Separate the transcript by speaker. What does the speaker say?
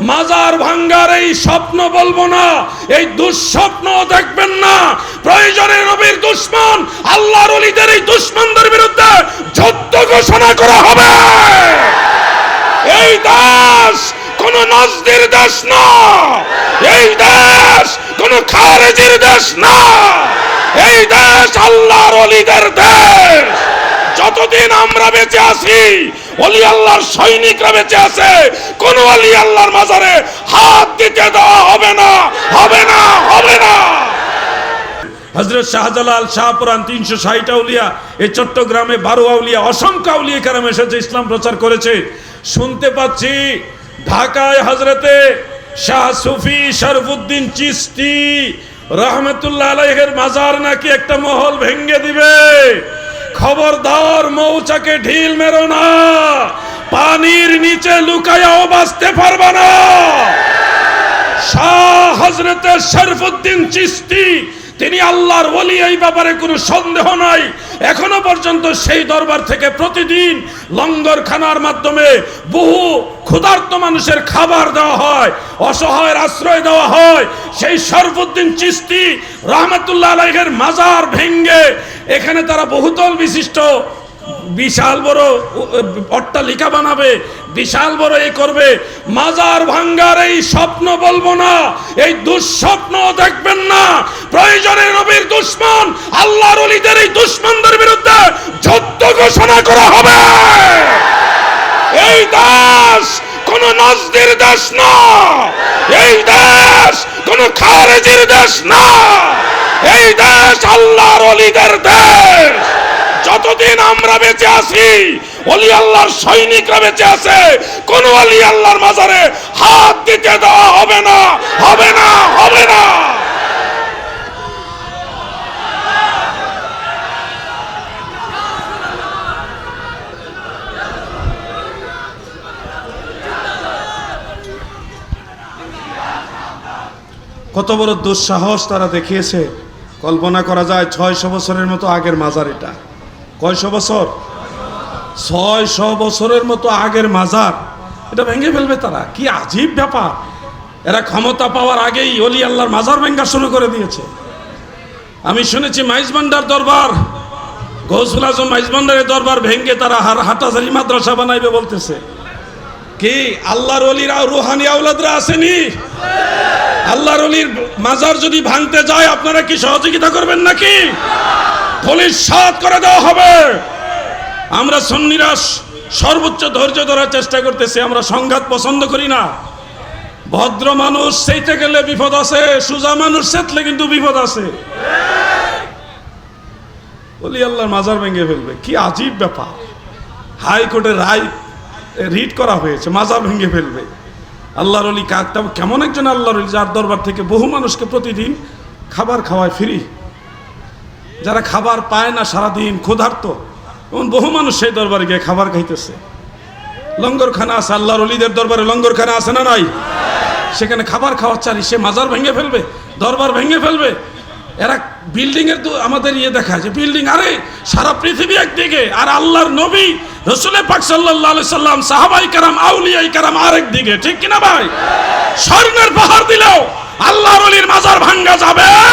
Speaker 1: মাজার ভাঙ্গার এই স্বপ্ন বলবো না, এই দুঃস্বপ্ন দেখবেন না। প্রয়োজনে নবীর দুশমন আল্লাহর ওলিদের এই দুশমনদের বিরুদ্ধে যুদ্ধ ঘোষণা করা হবে। এই দেশ কোন নাজদের দেশ না, এই দেশ কোন খারেজির দেশ না, এই দেশ আল্লাহর ওলিদের দেশ। যতদিন আমরা বেঁচে আছি, ওলি আল্লাহর সৈনিকরা বেঁচে আছে, কোন ওলি আল্লাহর মাজারে হাত দিতে দেওয়া হবে না, হবে না, হবে না। হযরত শাহজালাল, শাহপুরান ৩৬০ আউলিয়া, এই চট্টগ্রামে ১২ আউলিয়া, অসংখ্য আউলিয়া কেরাম এসেছে, ইসলাম প্রচার করেছে। শুনতে পাচ্ছি ঢাকায় হযরতে শাহ সুফি শরফুদ্দিন চিশতি রহমতুল্লাহ আলাইহির মাজার নাকি একটা মহল ভেঙে দিবে। খবরদার, মৌচাকে ঢিল মেরো না, পানির নিচে লুকায়াও বাঁচতে পারবে না। শাহ হযরতে শরফুদ্দিন চিশতি তিনি আল্লাহর ওলি, এই ব্যাপারে কোনো সন্দেহ নাই। এখনো পর্যন্ত সেই দরবার থেকে প্রতিদিন লঙ্গরখানার মাধ্যমে বহু ক্ষুধার্ত মানুষের খাবার দেওয়া হয়, অসহায়ের আশ্রয় দেওয়া হয়। সেই শরফুদ্দিন চিশতি রহমতুল্লাহ আলাইহির মাজার ভেঙ্গে এখানে তারা বহুতল বিশিষ্ট বিশাল বড় অট্টালিকা বানাবে, বিশাল বড় এই করবে। মাজার ভাঙ্গার এই স্বপ্ন বলবো না, এই দুঃস্বপ্ন দেখবেন না। প্রয়োজনে নবীর দুশমন আল্লাহর ওলিদের এই দুশমনদের বিরুদ্ধে যুদ্ধ ঘোষণা করা হবে। এই দেশ কোন নাজদের দেশ না, এই দেশ কোন খারেজির দেশ না, এই দেশ আল্লাহর ওলিদের দেশ। যতদিন আমরা বেঁচে আছি, ওলি আল্লাহর সৈনিকরা বেঁচে আছে, কোন ওলি আল্লাহর মাজারে হাত দিতে দেওয়া হবে না, হবে না, হবে না। কত বড় দুঃসাহস তারা দেখিয়েছে, কল্পনা করা যায়। ৬০০ বছরের মতো আগের মাজার এটা। কয়শো বছর? ৬০০ বছরের মতো আগের মাজার, এটা ভেঙে ফেলবে তারা। কি আজীব ব্যাপার! এরা ক্ষমতা পাওয়ার আগেই ওলি আল্লাহর মাজার ভেঙ্গা শুরু করে দিয়েছে। আমি শুনেছি মাইজভান্ডার দরবার, গৌসুল আজম মাইজভান্ডারের দরবার ভেঙ্গে তারা হাটাজারি মাদ্রাসা বানাইবে বলতেছে। কি আল্লাহর ওলিরা রুহানি আওলাদরা আসেনি? আল্লাহর ওলির মাজার যদি ভাঙতে যায়, আপনারা কি সহযোগিতা করবেন নাকি? পুলিশ সাথ করে দেওয়া হবে। আমরা সুন্নিরা সর্বোচ্চ ধৈর্য ধরার চেষ্টা করতেছি। আমরা সংঘাত পছন্দ করি না। ভদ্র মানুষ সেইতে গেলে বিপদ আছে, সুজা মানুষ সেতলে কিন্তু বিপদ আছে। ওলি আল্লাহর মাজার ভেঙে ফেলবে, কি আজীব ব্যাপার! হাইকোর্টের রায় রিট করা হয়েছে, মাজার ভেঙে ফেলবে। আল্লাহর ওলি কেমন একজন আল্লাহর ওলি, যার দরবার থেকে বহু মানুষকে প্রতিদিন খাবার খাওয়ায় ফ্রি। যারা খাবার পায় না, সারাদিন ক্ষুধার্ত, এবং বহু মানুষ সেই দরবারে গিয়ে খাবার খাইতেছে। লঙ্গরখানা আছে, আল্লাহর ওলিদের দরবারে লঙ্গরখানা আছে না নাই? সেখানে খাবার খাওয়াচ্ছে, আর সে মাজার ভেঙে ফেলবে, দরবার ভেঙে ফেলবে। এরা বিল্ডিং এর আমাদের দেখায় যে বিল্ডিং, আরে সারা পৃথিবী একদিকে, আর আল্লাহর নবী রাসূল পাক সাল্লাল্লাহু আলাইহি সাল্লাম, সাহাবায়ে কেরাম, আউলিয়ায়ে কেরাম আরেক দিকে। ঠিক কিনা ভাই? স্বর্ণের পাহাড় দিলেও আল্লাহর ওলির মাজার ভাঙা যাবে না।